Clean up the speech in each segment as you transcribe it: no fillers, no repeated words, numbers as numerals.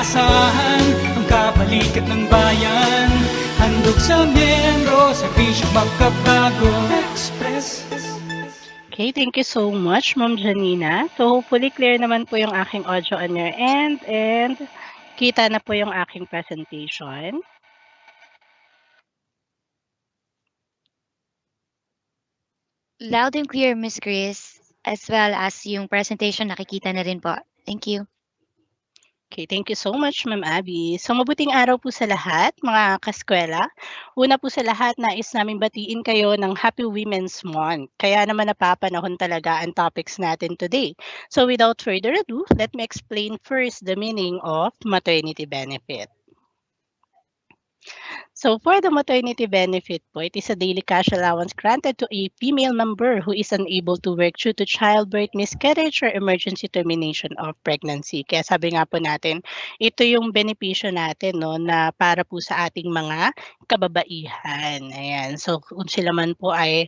inaasahan, ang kabalikat ng bayan. Handog sa miyembro, serbisyong magkabago. Express. Okay, thank you so much, Ma'am Janina. So hopefully clear naman po yung aking audio on your end and kita na po yung aking presentation. Loud and clear, Miss Chris, as well as yung presentation nakikita na rin po. Thank you. Okay, thank you so much, Ma'am Abby. So mabuting araw po sa lahat, mga kaskwela. Una po sa lahat, nais namin batiin kayo ng Happy Women's Month. Kaya naman napapanahon talaga ang topics natin today. So without further ado, let me explain first the meaning of maternity benefit. So for the maternity benefit po, it is a daily cash allowance granted to a female member who is unable to work due to childbirth, miscarriage, or emergency termination of pregnancy. Kaya sabi nga po natin, ito yung benepisyo natin, no, na para po sa ating mga kababaihan. Ayan. So kung sila man po ay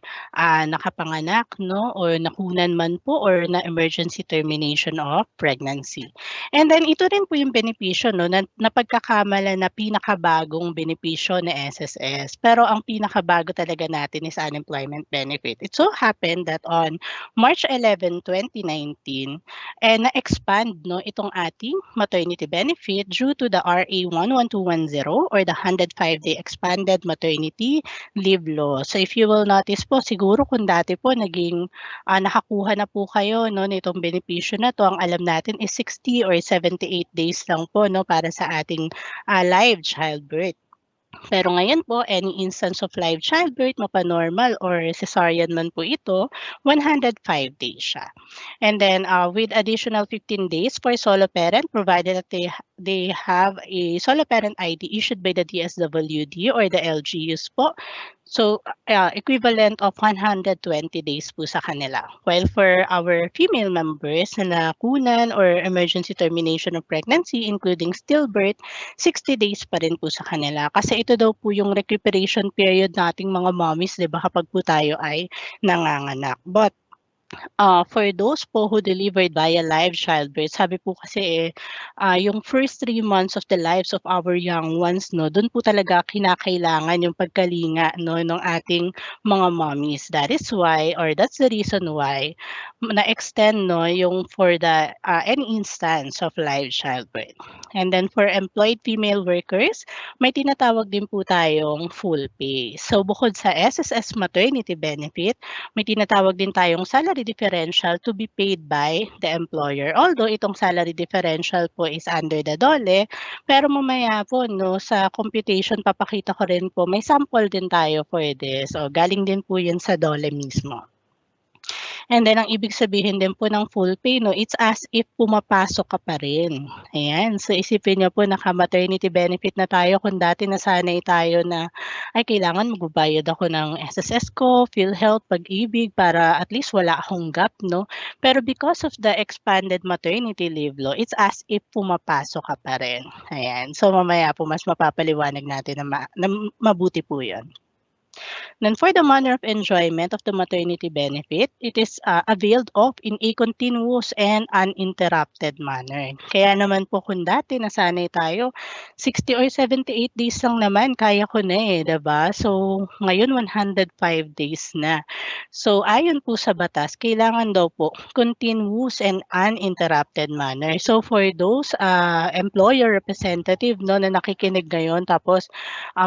nakapanganak, no, or nakunan man po, or na emergency termination of pregnancy. And then ito rin po yung benepisyo, no, na napagkakamala na pinakabagong benepisyo na SSS. Pero ang pinakabago talaga natin is unemployment benefit. It so happened that on March 11, 2019, na-expand, no, itong ating maternity benefit due to the RA 11210 or the 105-day expanded maternity leave law. So if you will notice po, siguro kung dati po naging nakakuha na po kayo, no, nitong benepisyo na to, ang alam natin is 60 or 78 days lang po, no, para sa ating live childbirth. Pero ngayon po, any instance of live childbirth, mapa-normal or cesarean man po ito, 105 days siya. And then with additional 15 days for solo parent, provided that they have a solo parent ID issued by the DSWD or the LGUs po. So, equivalent of 120 days po sa kanila. While for our female members na nakunan or emergency termination of pregnancy, including stillbirth, 60 days pa rin po sa kanila. Kasi ito daw po yung recuperation period nating mga mommies, di ba, kapag po tayo ay nanganganak. But for those po who delivered via live childbirth, sabi po kasi yung first 3 months of the lives of our young ones, no, doon po talaga kinakailangan yung pagkalinga, no, ng ating mga mommies. That is why, or that's the reason why, na-extend, no, yung for the any instance of live childbirth. And then for employed female workers, may tinatawag din po tayong full pay. So bukod sa SSS maternity benefit, may tinatawag din tayong salary differential to be paid by the employer. Although itong salary differential po is under the DOLE, pero mamaya po, no, sa computation papakita ko rin po, may sample din tayo for this. So galing din po yun sa DOLE mismo. And then, ang ibig sabihin din po ng full pay, no, it's as if pumapasok ka pa rin. Ayan. So, isipin niyo po, naka-maternity benefit na tayo kung dati nasanay tayo na, ay, kailangan magbabayad ako ng SSS ko, PhilHealth, Pag-ibig, para at least wala akong gap, no? Pero because of the expanded maternity leave law, it's as if pumapasok ka pa rin. Ayan. So, mamaya po, mas mapapaliwanag natin na mabuti po yun. Then for the manner of enjoyment of the maternity benefit, it is availed of in a continuous and uninterrupted manner. Kaya naman po kung dati nasanay tayo, 60 or 78 days lang naman, kaya ko na eh, diba? So ngayon 105 days na. So ayon po sa batas, kailangan daw po continuous and uninterrupted manner. So for those employer representative, no, na nakikinig ngayon, tapos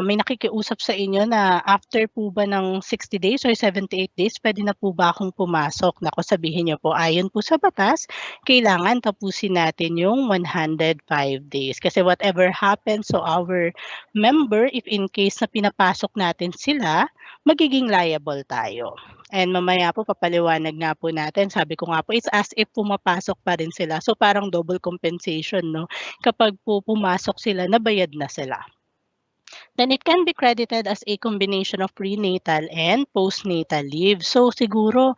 may nakikiusap sa inyo na after po ba ng 60 days or 78 days, pwede na po ba akong pumasok? Naku, sabihin niyo po, ayon po sa batas, kailangan tapusin natin yung 105 days. Kasi whatever happens to our member, if in case na pinapasok natin sila, magiging liable tayo. And mamaya po, papaliwanag nga po natin, sabi ko nga po, it's as if pumapasok pa rin sila. So parang double compensation, no? Kapag po pumasok sila, nabayad na sila. Then it can be credited as a combination of prenatal and postnatal leave. So siguro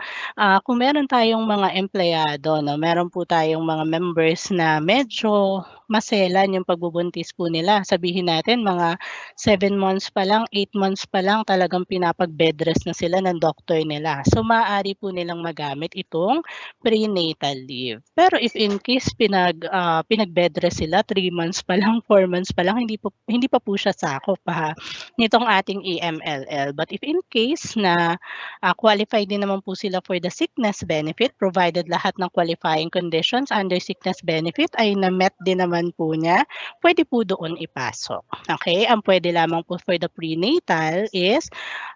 kung meron tayong mga empleyado, no, meron po tayong mga members na medyo maselan yung pagbubuntis po nila. Sabihin natin mga 7 months pa lang, 8 months pa lang talagang pinapag-bed rest na sila ng doktor nila. So maaari po nilang magamit itong prenatal leave. Pero if in case pinag-bed rest sila 3 months pa lang, 4 months pa lang, hindi pa po siya sakop ha nitong ating EMLL. But if in case na qualified din naman po sila for the sickness benefit, provided lahat ng qualifying conditions under sickness benefit ay na-met din naman po niya, pwede po doon ipasok. Okay? Ang pwede lamang po for the prenatal is,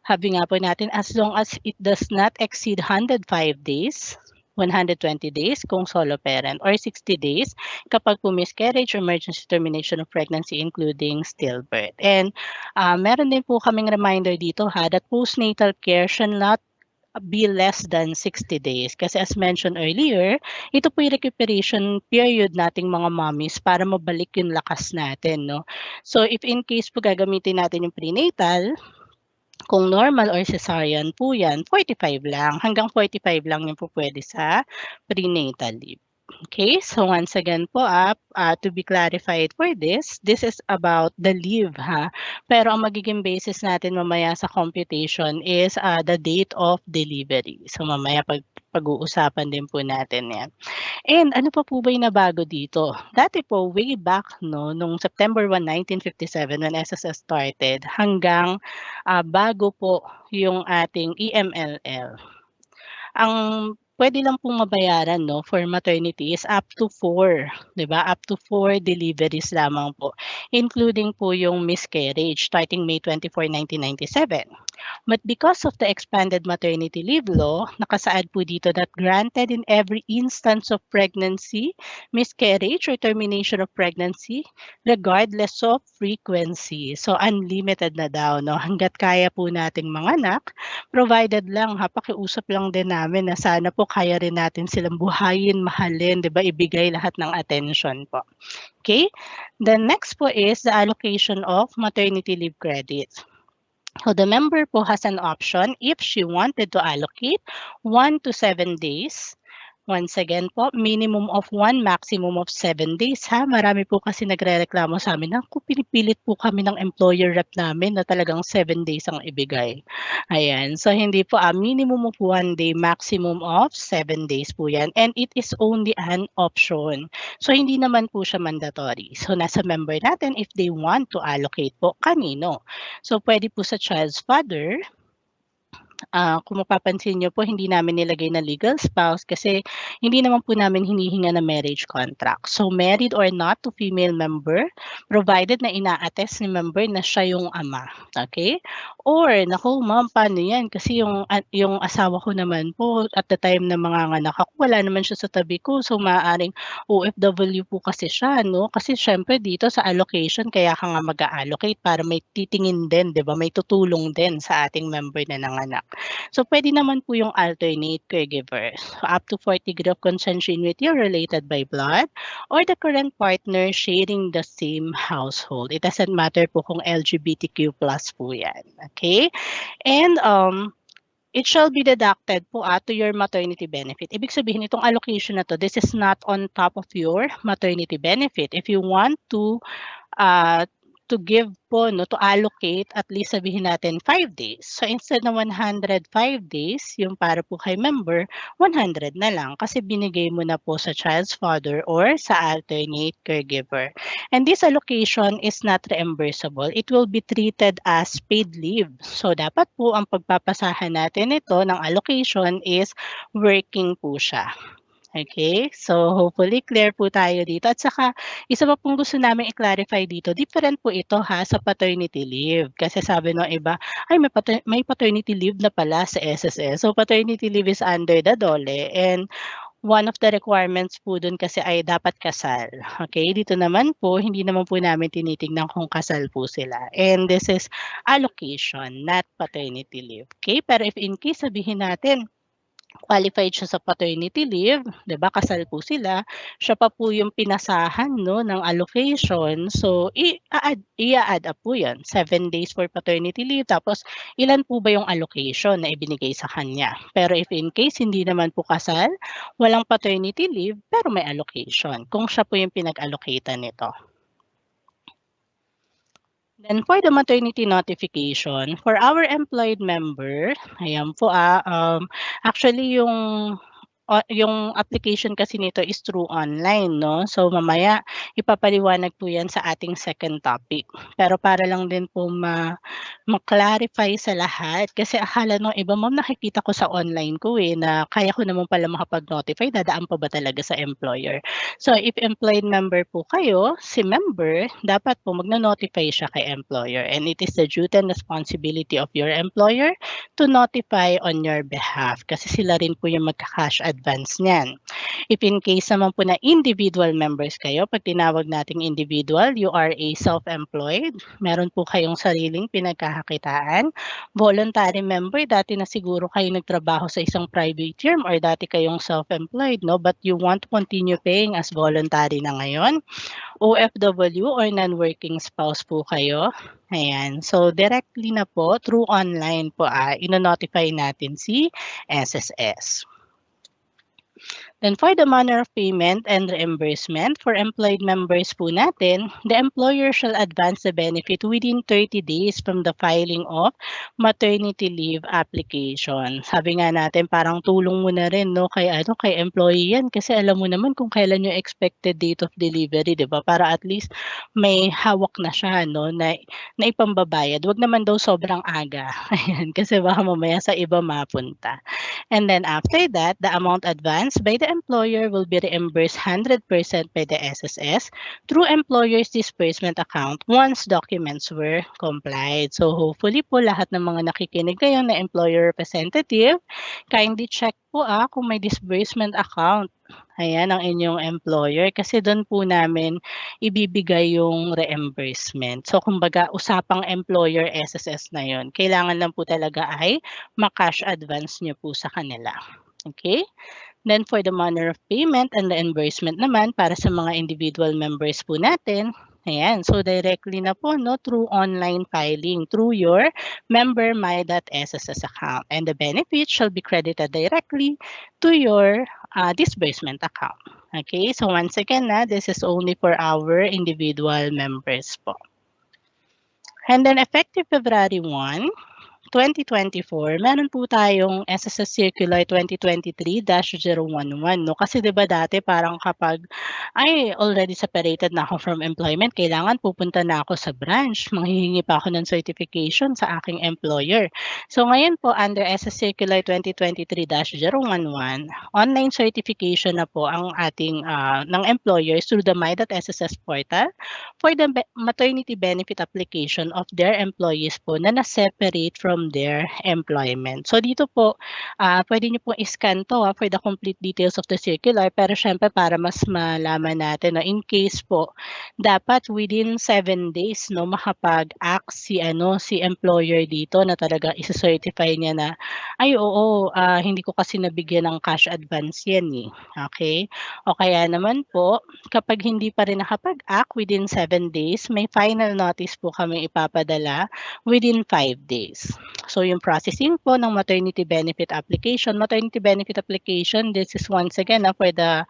habi nga po natin, as long as it does not exceed 105 days, 120 days kung solo parent, or 60 days kapag po miscarriage or emergency termination of pregnancy including stillbirth. And meron din po kaming reminder dito that postnatal care should not be less than 60 days. Kasi as mentioned earlier, ito po yung recuperation period nating mga mommies para mabalik yung lakas natin. No? So if in case po gagamitin natin yung prenatal, kung normal or cesarean po yan, 45 lang. Hanggang 45 lang yung po pwede sa prenatal leave. Okay, so once again po, to be clarified for this is about the leave ha. Pero ang magiging basis natin mamaya sa computation is the date of delivery. So mamaya pag-uusapan din po natin yan. And ano pa po ba yung nabago dito? Dati po, way back nung September 1, 1957 when SSS started, hanggang bago po yung ating EMLL. Ang pwede lang pong mabayaran for maternity is up to 4, 'di ba? Up to 4 deliveries lamang po, including po yung miscarriage starting May 24, 1997. But because of the expanded maternity leave law, nakasaad po dito that granted in every instance of pregnancy, miscarriage, or termination of pregnancy, regardless of frequency. So unlimited na daw, hanggat kaya po nating manganak, provided lang pakiusap lang din namin na sana po kaya rin natin silang buhayin, mahalin, 'di ba? Ibigay lahat ng attention po. Okay? The next po is the allocation of maternity leave credits. So the member po has an option if she wanted to allocate 1 to 7 days. Once again po, minimum of 1, maximum of 7 days ha. Marami po kasi nagrereklamo sa amin na pinipilit po kami ng employer rep namin na talagang 7 days ang ibigay. Ayan. So hindi po, minimum of 1 day, maximum of 7 days po yan. And it is only an option. So hindi naman po siya mandatory. So nasa member natin if they want to allocate po kanino. So pwede po sa child's father. Kung mapapansin niyo po, hindi namin nilagay na legal spouse kasi hindi naman po namin hinihinga na marriage contract. So married or not to female member, provided na ina-attest ni member na siya yung ama. Okay? Or, naku ma'am, paano yan? Kasi yung asawa ko naman po, at the time na manganganak ako, wala naman siya sa tabi ko. So maaaring OFW po kasi siya, no? Kasi syempre dito sa allocation, kaya ka nga mag-allocate para may titingin din, di ba? May tutulong din sa ating member na nanganak. So, pwede naman po yung alternate caregivers. So, up to 4th degree of consanguinity or related by blood or the current partner sharing the same household. It doesn't matter po kung LGBTQ+ po yan. Okay? And, it shall be deducted po to your maternity benefit. Ibig sabihin, itong allocation na to, this is not on top of your maternity benefit. If you want to give po, to allocate at least sabihin natin 5 days. So instead na 105 days, yung para po kay member, 100 na lang kasi binigay mo na po sa child's father or sa alternate caregiver. And this allocation is not reimbursable. It will be treated as paid leave. So dapat po ang pagpapasahan natin ito ng allocation is working po siya. Okay, so hopefully clear po tayo dito. At saka, isa pa pong gusto namin i-clarify dito, different po ito sa paternity leave. Kasi sabi ng iba, ay may paternity leave na pala sa SSS. So paternity leave is under the DOLE and one of the requirements po dun kasi ay dapat kasal. Okay, dito naman po, hindi naman po namin tinitingnan kung kasal po sila. And this is allocation, not paternity leave. Okay, pero if in case sabihin natin, qualified siya sa paternity leave, 'di ba, kasal po sila, siya pa po yung pinasahan 'no, ng allocation. So, i-a-add up po 'yan, 7 days for paternity leave tapos ilan po ba yung allocation na ibinigay sa kanya. Pero if in case hindi naman po kasal, walang paternity leave, pero may allocation, kung siya po yung pinag-allocatan nito. Then for the maternity notification, for our employed member, ayan po, actually yung application kasi nito is through online 'no. So mamaya ipapaliwanag po 'yan sa ating second topic. Pero para lang din po ma-clarify sa lahat kasi akala nung iba, "Ma'am, nakikita ko sa online ko, na kaya ko naman pala makapag-notify, dadaan pa ba talaga sa employer?" So if employed member po kayo, si member, dapat po magno-notify siya kay employer and it is the duty and responsibility of your employer to notify on your behalf kasi sila rin po yung magka-cash advance niyan. If in case naman po na individual members kayo, pag tinawag nating individual, you are a self-employed, meron po kayong sariling pinagkakakitaan. Voluntary member, dati na siguro kayo nagtrabaho sa isang private firm or dati kayong self-employed, no? But you want to continue paying as voluntary na ngayon. OFW or non-working spouse po kayo. Ayan. So, directly na po, through online po, ino-notify natin si SSS. Then for the manner of payment and reimbursement, for employed members po natin, the employer shall advance the benefit within 30 days from the filing of maternity leave application. Sabi nga natin, parang tulong mo na rin, no, kay employee yan kasi alam mo naman kung kailan yung expected date of delivery, 'di ba? Para at least may hawak na siya, no, na ipambabayad. Wag naman daw sobrang aga. Ayan, kasi baka mamaya sa iba mapunta. And then after that, the amount advanced by the employer will be reimbursed 100% by the SSS through employer's disbursement account once documents were complied. So hopefully po lahat ng mga nakikinig ngayon na employer representative, kindly check po kung may disbursement account. Ayan ang inyong employer kasi doon po namin ibibigay yung reimbursement. So kumbaga usapang employer SSS na yon. Kailangan lang po talaga ay ma-cash advance niyo po sa kanila. Okay? Then for the manner of payment and reimbursement naman para sa mga individual members po natin, ayan, so directly na po, no, through online filing, through your member my.sss account. And the benefit shall be credited directly to your disbursement account. Okay, so once again, this is only for our individual members po. And then effective February 1, 2024, meron po tayong SSS Circular 2023-011, no? Kasi 'di ba dati parang kapag already separated na ako from employment, kailangan pupunta na ako sa branch, manghihingi pa ako ng certification sa aking employer. So ngayon po under SSS Circular 2023-011, online certification na po ang ating ng employers through the my.sss portal for the maternity benefit application of their employees po na na-separate from their employment. So dito po, pwede niyo pong i-scan to for the complete details of the circular, pero syempre para mas malaman natin, no, in case po, dapat within 7 days, no, makapag-act si employer dito na talaga isa-certify niya na, hindi ko kasi nabigyan ng cash advance yan Okay? O kaya naman po, kapag hindi pa rin nakapag-act within 7 days, may final notice po kami ipapadala within 5 days. So yung processing po ng maternity benefit application, this is once again for the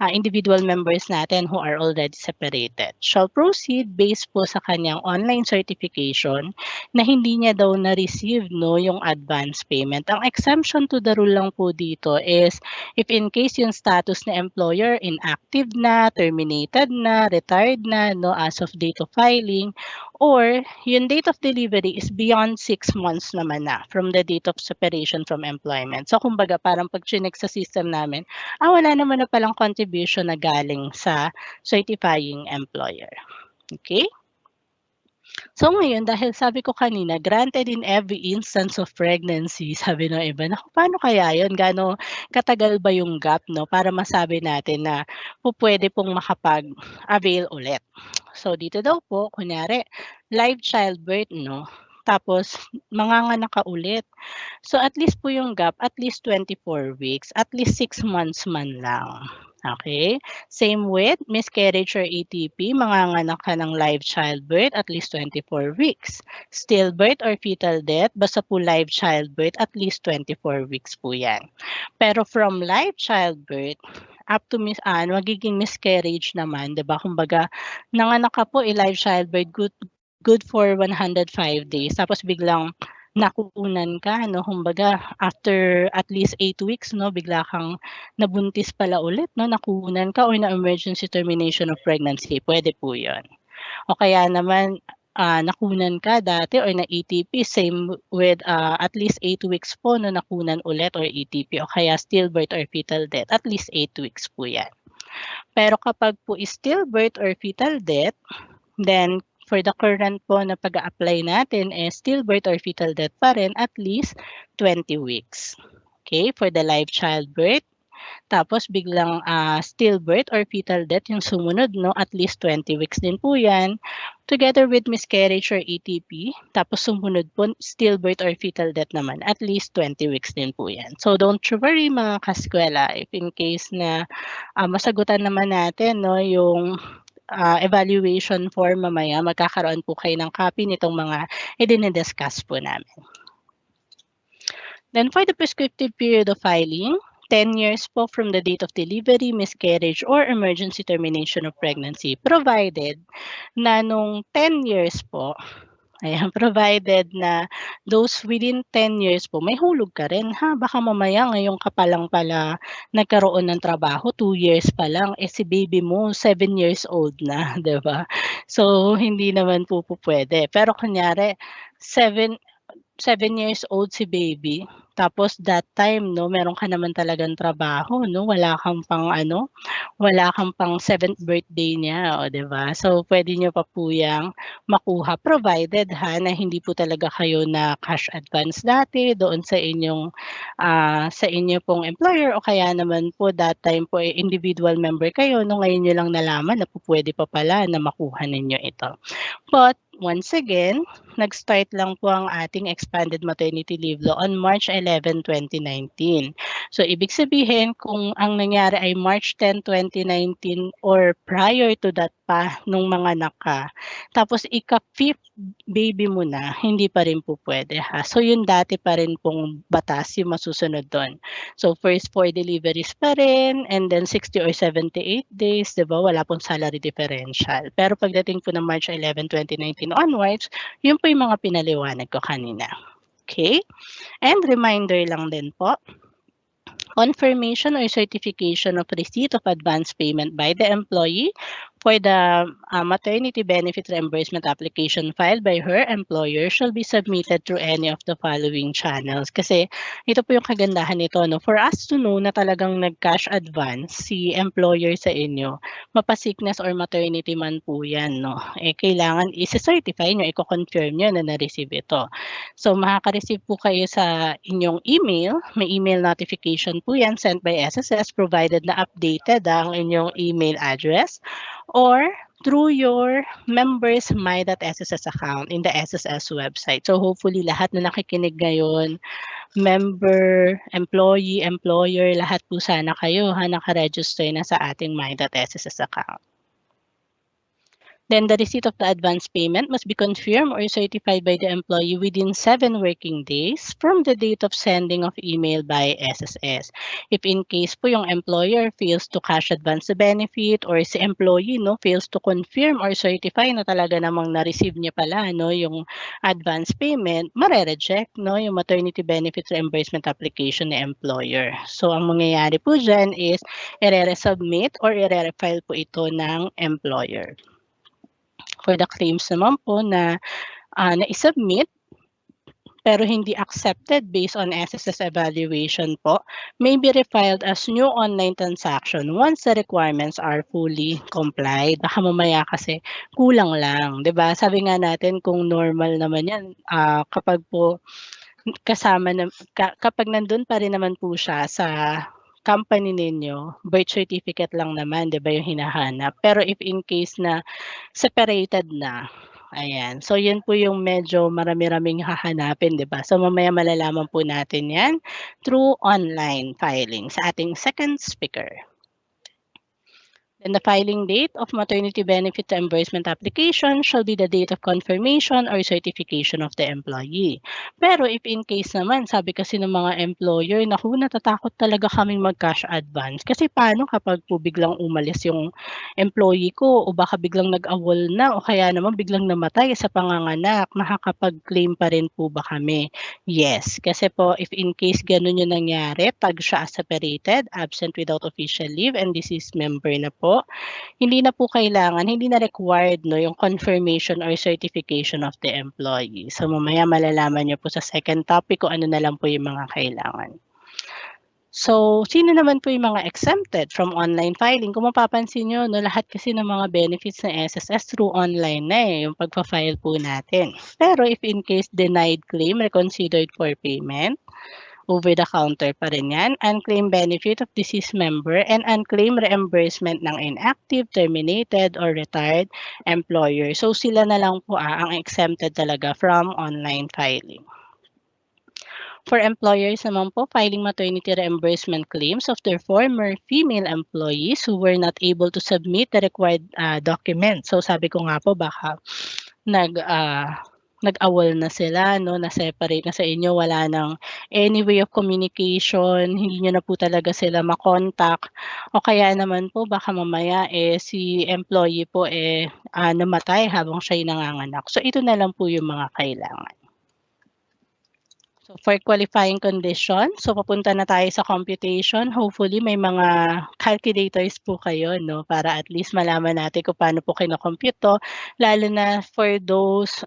individual members natin who are already separated. Shall proceed based po sa kanyang online certification na hindi niya daw na-receive, no, yung advance payment. Ang exemption to the rule lang po dito is if in case yung status na employer inactive na, terminated na, retired na, no, as of date of filing, or yung date of delivery is beyond 6 months naman na from the date of separation from employment. So kumbaga parang pag chinek sa system namin, wala naman na palang contribution na galing sa certifying employer. Okay? So ngayon, dahil sabi ko kanina, granted in every instance of pregnancy, sabi ng iba, naku, paano kaya yun? Gano'ng katagal ba yung gap, no? Para masabi natin na pwede pong makapag-avail ulit. So dito daw po, kunyari, live childbirth, no? tapos manganganak ka ulit. So at least po yung gap, at least 24 weeks, at least 6 months man lang. Okay? Same with miscarriage or ATP, manganganak ka ng live childbirth, at least 24 weeks. Stillbirth or fetal death, basta po live childbirth, at least 24 weeks po yan. Pero from live childbirth, up to magiging miscarriage naman, 'di ba? Kumbaga, nanganak ka po live childbirth, good for 105 days. Tapos biglang nakuunan ka, no? Kumbaga, after at least 8 weeks, no, bigla kang nabuntis pala ulit, no? Nakuunan ka or na emergency termination of pregnancy. Pwede po 'yon. O kaya naman nakunan ka dati or na ATP, same with at least 8 weeks po no nakunan ulit or ATP o kaya stillbirth or fetal death, at least 8 weeks po yan. Pero kapag po stillbirth or fetal death, then for the current po na pag-a-apply natin is stillbirth or fetal death pa rin, at least 20 weeks. Okay, for the live childbirth, tapos biglang stillbirth or fetal death yung sumunod, no? At least 20 weeks din po yan. Together with miscarriage or ATP, tapos sumunod po stillbirth or fetal death naman, at least 20 weeks din po yan. So don't worry mga kaskwela, if in case na masagutan naman natin, no, yung evaluation form mamaya, magkakaroon po kayo ng copy nitong mga i-discuss po namin. Then for the prescriptive period of filing, 10 years po from the date of delivery, miscarriage, or emergency termination of pregnancy, provided na nung 10 years po, ayan, provided na those within 10 years po, may hulog ka rin, ha? Baka mamaya ngayon ka pa lang pala nagkaroon ng trabaho, 2 years pa lang, si baby mo 7 years old na, di ba? So, hindi naman po pwede. Pero kunyari, 7 years old si baby, tapos that time, no, meron ka naman talagang trabaho, no, wala kang pang 7th birthday niya, o, diba? So, pwede nyo pa po yang makuha, provided ha, na hindi po talaga kayo na cash advance dati doon sa inyong, sa inyo pong employer, o kaya naman po that time po individual member kayo, no, ngayon nyo lang nalaman na po pwede pa pala na makuha ninyo ito. But, once again, nag-start lang po ang ating expanded maternity leave law on March 11, 2019. So, ibig sabihin, kung ang nangyari ay March 10, 2019 or prior to that pa nung mga anak ka, tapos ika-5th baby mo na, hindi pa rin po pwede ha. So, yun dati pa rin pong batas yung masusunod doon. So, first 4 deliveries pa rin, and then 60 or 78 days, di ba? Wala pong salary differential. Pero pagdating po ng March 11, 2019 onwards, yun po yung mga pinaliwanag ko kanina. Okay? And reminder lang din po, confirmation or certification of receipt of advance payment by the employee for the maternity benefit reimbursement application filed by her employer shall be submitted through any of the following channels. Kasi ito po yung kagandahan nito, no? For us to know na talagang nag-cash advance si employer sa inyo, mapa-sickness or maternity man po yan, no? Kailangan isi-certify nyo, i-confirm nyo na na-receive ito. So, makaka-receive po kayo sa inyong email. May email notification po yan sent by SSS provided na updated ang inyong email address or through your members my.sss account in the SSS website. So, hopefully, lahat na nakikinig ngayon, member, employee, employer, lahat po sana kayo naka-register na sa ating my.sss account. Then the receipt of the advance payment must be confirmed or certified by the employee within 7 working days from the date of sending of email by SSS. If in case po yung employer fails to cash advance the benefit or si employee fails to confirm or certify na talaga namang na-receive niya pala yung advance payment, mare-reject yung maternity benefit reimbursement application ni employer. So ang mangyayari po dyan is i-resubmit or i-refile po ito ng employer. For the claims naman po na na-submit pero hindi accepted based on SSS evaluation po, may be refiled as new online transaction once the requirements are fully complied. Baka mamaya kasi kulang lang, 'di ba? Sabi nga natin kung normal naman 'yan, kapag po kasama na kapag nandun pa rin naman po siya sa company ninyo, birth certificate lang naman, 'di ba, yung hinahanap. Pero if in case na separated na, Ayan. So, yun po yung medyo marami-raming hahanapin, 'di ba? So, mamaya malalaman po natin yan through online filing sa ating second speaker. Then the filing date of maternity benefit reimbursement application shall be the date of confirmation or certification of the employee. Pero if in case naman, sabi kasi ng mga employer, naku, natatakot talaga kaming mag-cash advance. Kasi paano kapag po biglang umalis yung employee ko o baka biglang nag-awol na o kaya naman biglang namatay sa panganganak, makakapag-claim pa rin po ba kami? Yes, kasi po if in case ganun yung nangyari, pag siya separated, absent without official leave, and deceased member na po, hindi na po kailangan, hindi na required no, yung confirmation or certification of the employee. So mamaya malalaman niyo po sa second topic kung ano na lang po yung mga kailangan. So, sino naman po yung mga exempted from online filing? Kung mapapansin nyo, no, lahat kasi ng mga benefits ng SSS through online na yung pagpa-file po natin. Pero if in case denied claim, reconsidered for payment, over-the-counter pa rin yan, unclaimed benefit of deceased member, and unclaimed reimbursement ng inactive, terminated, or retired employer. So, sila na lang po ang exempted talaga from online filing. For employers naman po, filing maternity reimbursement claims of their former female employees who were not able to submit the required documents. So sabi ko nga po, baka nag-awol na sila, no, na-separate na sa inyo, wala nang any way of communication, hindi nyo na po talaga sila makontak, o kaya naman po baka mamaya si employee po namatay habang siya'y nanganganak. So ito na lang po yung mga kailangan. So for qualifying conditions, so papunta na tayo sa computation. Hopefully may mga calculators po kayo, no, para at least malaman natin kung paano po kino-compute to, lalo na for those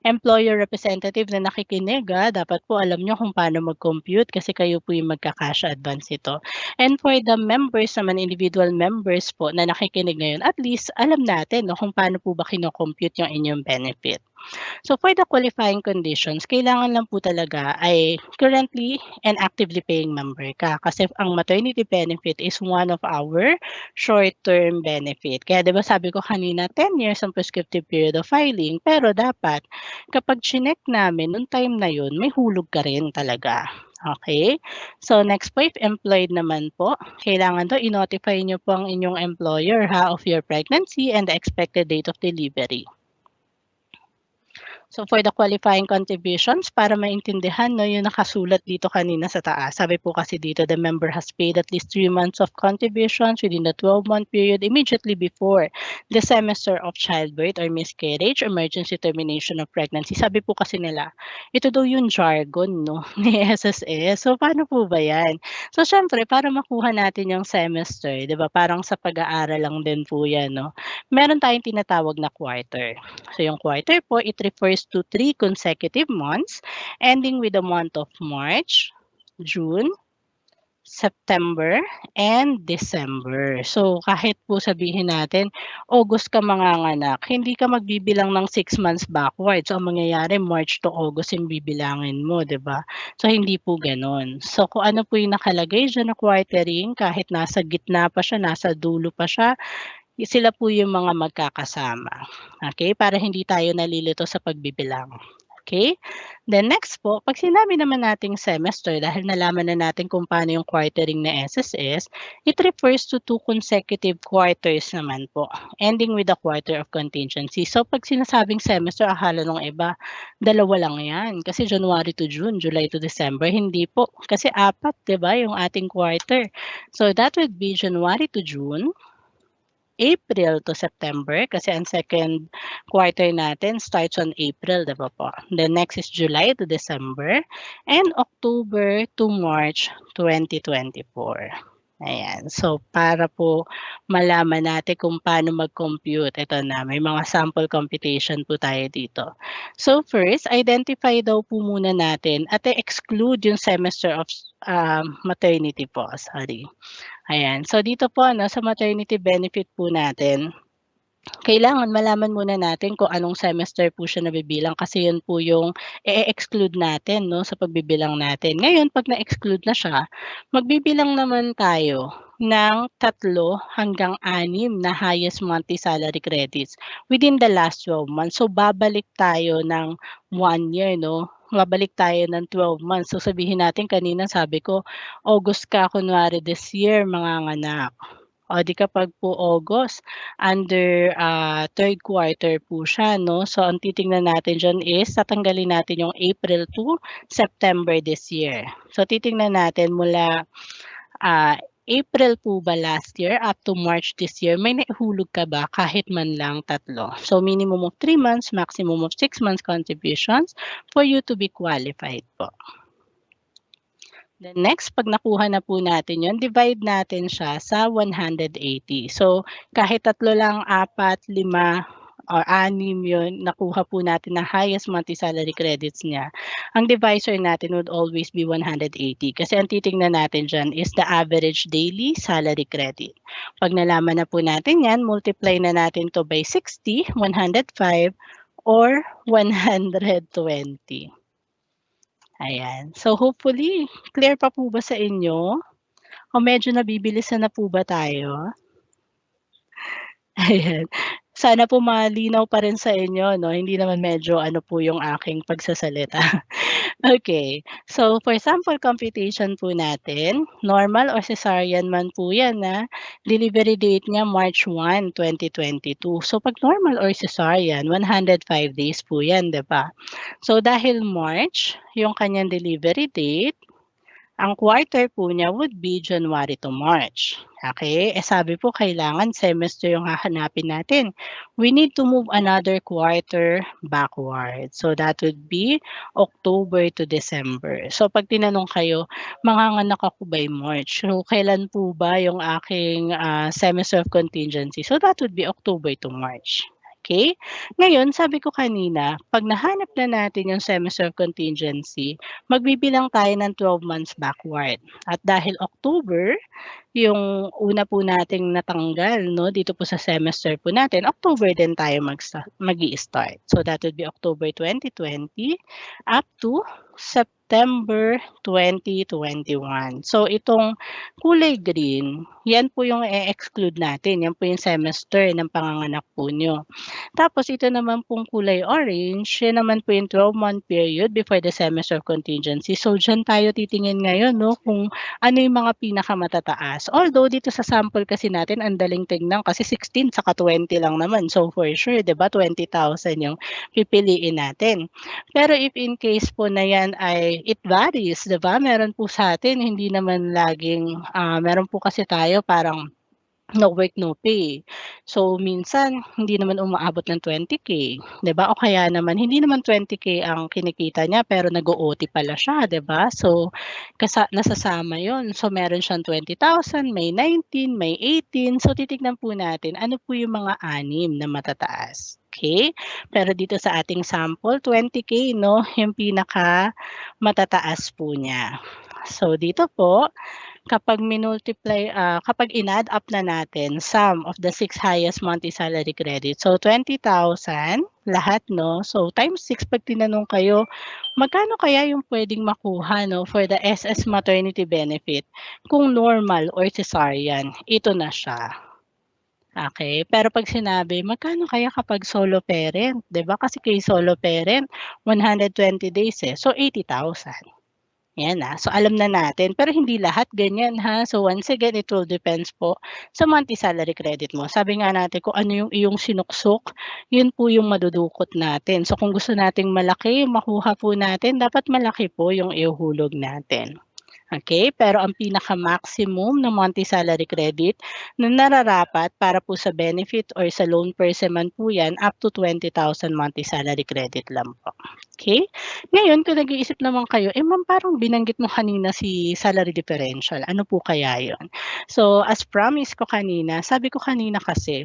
employer representative na nakikinig, dapat po alam nyo kung paano mag-compute kasi kayo po yung magka-cash advance ito. And for the members naman, individual members po na nakikinig ngayon, at least alam natin no, kung paano po ba kino-compute yung inyong benefit. So for the qualifying conditions, kailangan lang po talaga ay currently and actively paying member ka kasi ang maternity benefit is one of our short-term benefit. Kaya 'di ba sabi ko kanina 10 years ang prescriptive period of filing, pero dapat kapag chinek namin nung time na yun, may hulog ka rin talaga. Okay? So next po, if employed naman po, kailangan to i-notify nyo po ang inyong employer of your pregnancy and the expected date of delivery. So for the qualifying contributions, para maintindihan no, yung nakasulat dito kanina sa taas. Sabi po kasi dito, the member has paid at least 3 months of contributions within the 12-month period immediately before the semester of childbirth or miscarriage, emergency termination of pregnancy. Sabi po kasi nila, ito daw yung jargon no, ni SSS. So paano po ba yan? So syempre, para makuha natin yung semester, di ba, parang sa pag-aaral lang din po yan. No? Meron tayong tinatawag na quarter. So yung quarter po, it refers to 3 consecutive months ending with the month of March, June, September, and December. So kahit po sabihin natin, August ka manganganak, hindi ka magbibilang ng 6 months backwards. So ang mangyayari, March to August yung bibilangin mo, di ba? So hindi po ganon. So kung ano po yung nakalagay dyan na quartering, kahit nasa gitna pa siya, nasa dulo pa siya, sila po yung mga magkakasama. Okay? Para hindi tayo nalilito sa pagbibilang. Okay? Then next po, pag sinabi naman nating semester, dahil nalaman na natin kung paano yung quartering na SSS, it refers to 2 consecutive quarters naman po, ending with a quarter of contingency. So pag sinasabing semester, akala ng iba, 2 lang yan. Kasi January to June, July to December, hindi po. Kasi 4, di ba, yung ating quarter. So that would be January to June, April to September kasi ang second quarter natin starts on April, diba po? The next is July to December and October to March 2024. Ayan. So, para po malaman natin kung paano mag-compute. Ito na, may mga sample computation po tayo dito. So, first, identify daw po muna natin at exclude yung semester of maternity po. Sorry. Ayan. So, dito po, sa maternity benefit po natin, kailangan malaman muna natin kung anong semester po siya nabibilang kasi yun po yung exclude natin 'no, sa pagbibilang natin. Ngayon 'pag na-exclude na siya, magbibilang naman tayo ng 3 hanggang 6 na highest monthly salary credits within the last 12 months. So, babalik tayo ng 1 year 'no, babalik tayo ng 12 months. So, sabihin natin kanina sabi ko, August ka kunwari this year manganganak. O di kapag po August, under, 3rd quarter po siya 'no. So ang titingnan natin diyan is tatanggalin natin yung April to September this year. So titingnan natin mula, April po ba last year up to March this year, may naihulog ka ba kahit man lang 3? So minimum of 3 months, maximum of 6 months contributions for you to be qualified po. Then next, 'pag nakuha na po natin 'yun, divide natin siya sa 180. So, kahit 3 lang, 4, 5, or 6 'yun, nakuha po natin na highest monthly salary credits niya, ang divisor natin would always be 180 kasi ang titingnan natin diyan is the average daily salary credit. 'Pag nalaman na po natin 'yan, multiply na natin 'to by 60, 105, or 120. Ayan. So hopefully, clear pa po ba sa inyo? O medyo nabibilisan na po ba tayo? Ayan. Sana po malinaw pa rin sa inyo 'no, hindi naman medyo ano po yung aking pagsasalita. Okay. So for sample computation po natin, normal or cesarean man po 'yan, delivery date niya March 1, 2022. So 'pag normal or cesarean, 105 days po 'yan, 'di ba? So dahil March yung kanyang delivery date, ang quarter po niya would be January to March. Okay? Sabi po kailangan semester yung hahanapin natin. We need to move another quarter backward. So that would be October to December. So pag tinanong kayo, manganganak ako by March. So kailan po ba yung aking semester of contingency? So that would be October to March. Okay? Ngayon, sabi ko kanina, pag nahanap na natin yung semester of contingency, magbibilang tayo ng 12 months backward. At dahil October, yung una po nating natanggal 'no, dito po sa semester po natin, October din tayo magi-start. So that would be October 2020 up to September 2021. So itong kulay green, yan po yung exclude natin, yan po yung semester ng panganganak po niyo. Tapos ito naman pong kulay orange, yan naman po yung 12-month period before the semester of contingency. So diyan tayo titingin ngayon 'no, kung ano yung mga pinakamatataas. Although dito sa sample kasi natin ang daling tignan kasi 16 saka 20 lang naman. So for sure 'di ba 20,000 yung pipiliin natin. Pero if in case po na yan ay it varies 'di ba? Meron po sa atin hindi naman laging, meron po kasi tayo parang no work, no pay. So, minsan hindi naman umaabot ng 20K, 'di ba? O kaya naman hindi naman 20K ang kinikita niya pero nag-o-OT pala siya, 'di ba? So, nasasama 'yon. So, meron siyang 20,000, may 19, may 18. So, titignan po natin ano po yung mga 6 na matataas. Okay? Pero dito sa ating sample, 20K 'no, yung pinaka matataas po niya. So, dito po kapag kapag in-add up na natin sum of the 6 highest monthly salary credits. So 20,000 lahat 'no. So times 6 pag tinanong kayo, magkano kaya yung puwedeng makuha 'no for the SS maternity benefit kung normal or cesarean? Ito na siya. Okay, pero pag sinabi, magkano kaya kapag solo parent, 'di ba? Kasi kay solo parent 120 days, so 80,000. Yan, so alam na natin pero hindi lahat ganyan So once again, it will depends po sa monthly salary credit mo. Sabi nga natin kung ano yung iyong sinuksok, yun po yung madudukot natin. So kung gusto nating malaki makuha po natin, dapat malaki po yung ihuhulog natin. Okay, pero ang pinaka-maximum ng monthly salary credit na nararapat para po sa benefit or sa loan person man po yan, up to 20,000 monthly salary credit lang po. Okay? Ngayon, kung nag-iisip naman kayo, ma'am parang binanggit mo kanina si salary differential, ano po kaya yon? So, as promised ko kanina, sabi ko kanina kasi,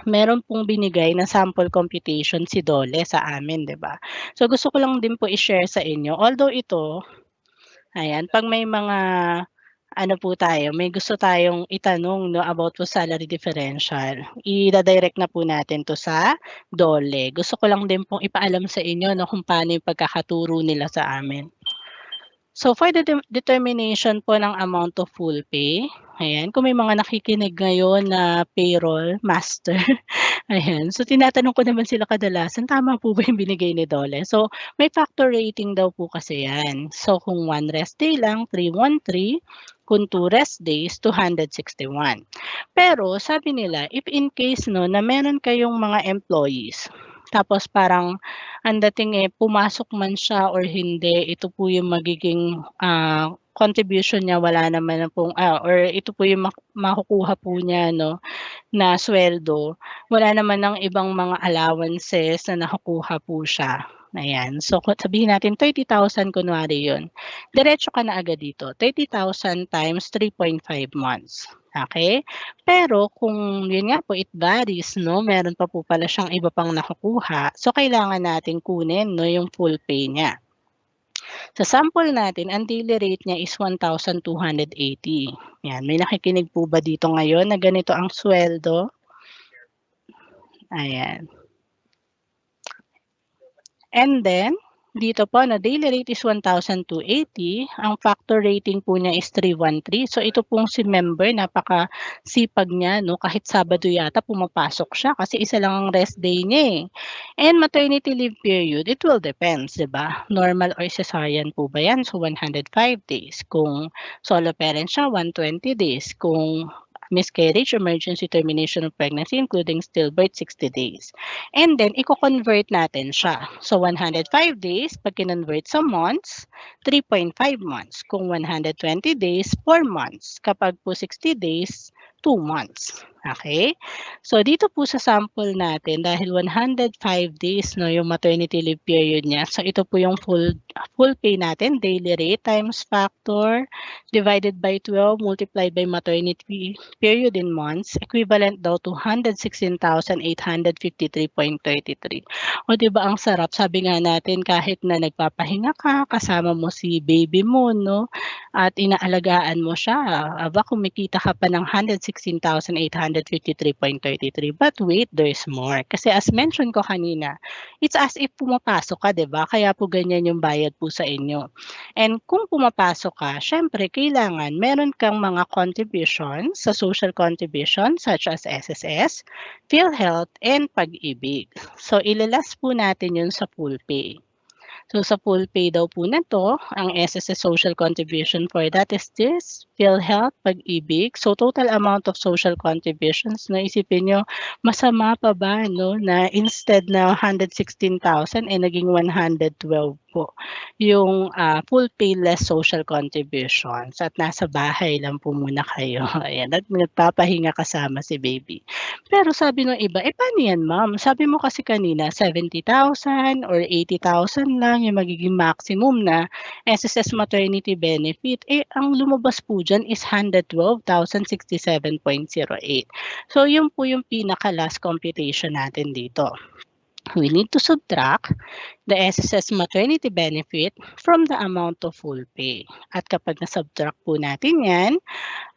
meron pong binigay na sample computation si Dole sa amin, 'di ba? So gusto ko lang din po i-share sa inyo. Although ito, ayan, 'pag may mga ano po tayo, may gusto tayong itanong 'no, about po salary differential. Ida-direct na po natin 'to sa DOLE. Gusto ko lang din pong ipaalam sa inyo 'no, kung paano yung pagkakaturo nila sa amin. So for the determination po ng amount of full pay, ayan, kung may mga nakikinig ngayon na payroll master, ayan. So tinatanong ko naman sila kadalasan, tama po ba yung binigay ni DOLE? So may factor rating daw po kasi yan. So kung 1 rest day lang, 313, kung 2 rest days, 261. Pero sabi nila, if in case no, na meron kayong mga employees, tapos parang ang dating pumasok man siya or hindi, ito po yung magiging contribution niya, wala naman na pong, or ito po yung makukuha po niya no, na sweldo, wala naman ng ibang mga allowances na nakukuha po siya. Ayan. So sabihin natin 30,000 kunwari yun. Diretso ka na agad dito. 30,000 times 3.5 months. Okay? Pero kung yun nga po, it varies, no? Meron pa po pala siyang iba pang nakukuha. So kailangan natin kunin no, yung full pay niya. Sa sample natin, ang daily rate niya is 1,280. Yan, may nakikinig po ba dito ngayon na ganito ang sweldo? Ayan. And then, dito po na daily rate is 1,280. Ang factor rating po niya is 313. So ito pong si member, napaka-sipag niya, no? Kahit Sabado yata pumapasok siya kasi isa lang ang rest day niya eh. And maternity leave period, it will depends, di ba? Normal or cesarean po ba yan? So 105 days. Kung solo parent siya, 120 days. Kung miscarriage, emergency termination of pregnancy, including stillbirth, 60 days. And then, i-convert natin siya. So, 105 days, pag kinonvert sa months, 3.5 months. Kung 120 days, 4 months. Kapag po 60 days, 2 months. Okay? So, dito po sa sample natin, dahil 105 days no, yung maternity leave period niya, so ito po yung full pay natin, daily rate times factor, divided by 12, multiplied by maternity period in months, equivalent daw to 116,853.33. O diba ang sarap, sabi nga natin kahit na nagpapahinga ka, kasama mo si baby mo, no? At inaalagaan mo siya, aba kumikita ka pa ng 116,853.33. But wait, there's more. Kasi as mentioned ko kanina, it's as if pumapasok ka, diba? Kaya po ganyan yung bayad po sa inyo. And kung pumapasok ka, syempre kailangan meron kang mga contributions sa social contribution such as SSS, PhilHealth, and Pag-ibig. So ilalas po natin yun sa full pay. So sa full pay daw po na to, ang SSS social contribution for that is this, PhilHealth, Pag-ibig. So total amount of social contributions, no, isipin nyo, masama pa ba no, na instead na 116,000 naging 112 po yung full pay less social contributions at nasa bahay lang po muna kayo. Ayan, at nagpapahinga kasama si baby. Pero sabi ng iba, paano yan ma'am? Sabi mo kasi kanina 70,000 or 80,000 lang yung magiging maximum na SSS maternity benefit. Ang lumabas po dyan is 112,067.08. So yun po yung pinaka-last computation natin dito. We need to subtract the SSS maternity benefit from the amount of full pay. At kapag na-subtract po natin yan,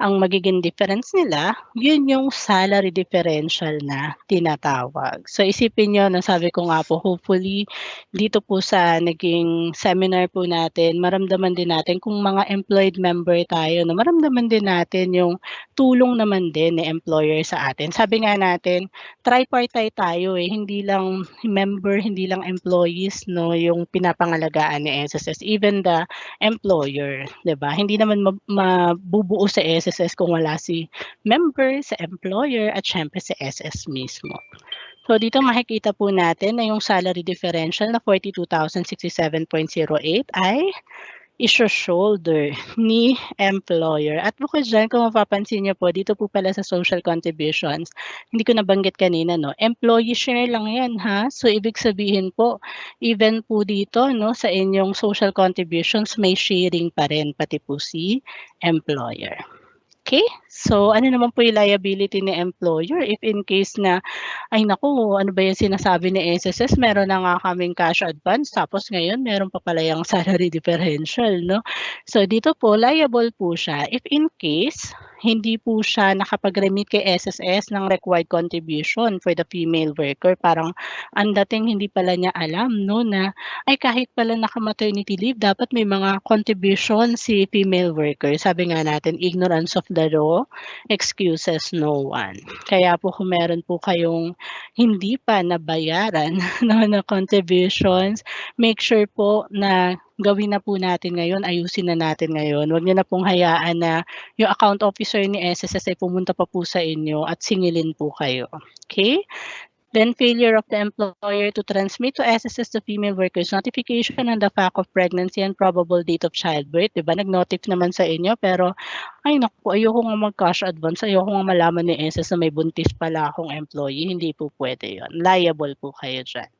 ang magiging difference nila, yun yung salary differential na tinatawag. So isipin nyo, nasabi ko nga po, hopefully dito po sa naging seminar po natin, maramdaman din natin kung mga employed member tayo, maramdaman din natin yung tulong naman din ni employer sa atin. Sabi nga natin, tripartite tayo hindi lang member, hindi lang employees, no, yung pinapangalagaan ni SSS, even the employer, 'di ba? Hindi naman mabubuo sa SSS kung wala si member, sa employer, at syempre sa SS mismo. So dito makikita po natin na yung salary differential na 42,067.08 ay i-shoulder ni employer. At bukod dyan, kung mapapansin niyo po, dito po pala sa social contributions, hindi ko nabanggit kanina, no? Employee share lang yan, ha? So, ibig sabihin po, even po dito, no, sa inyong social contributions, may sharing pa rin, pati po si employer. Okay? So, ano naman po yung liability ni employer if in case na, ay naku, ano ba yung sinasabi ni SSS, meron na nga kaming cash advance tapos ngayon meron pa pala yung salary differential, no? So, dito po, liable po siya if in case hindi po siya nakapag-remit kay SSS ng required contribution for the female worker. Parang ang dating hindi pala niya alam, no, na ay kahit pala naka-maternity leave, dapat may mga contribution si female worker. Sabi nga natin, ignorance of the law excuses no one. Kaya po kung meron po kayong hindi pa nabayaran no, na contributions, make sure po na gawin na po natin ngayon, ayusin na natin ngayon. Huwag niyo na pong hayaan na yung account officer ni SSS ay pumunta pa po sa inyo at singilin po kayo. Okay? Then failure of the employer to transmit to SSS the female workers notification on the fact of pregnancy and probable date of childbirth. Diba? Nag-notif naman sa inyo pero ay naku, ayoko nga mag-cash advance, ayoko nga malaman ni SSS na may buntis pala akong employee. Hindi po pwede yon. Liable po kayo dyan.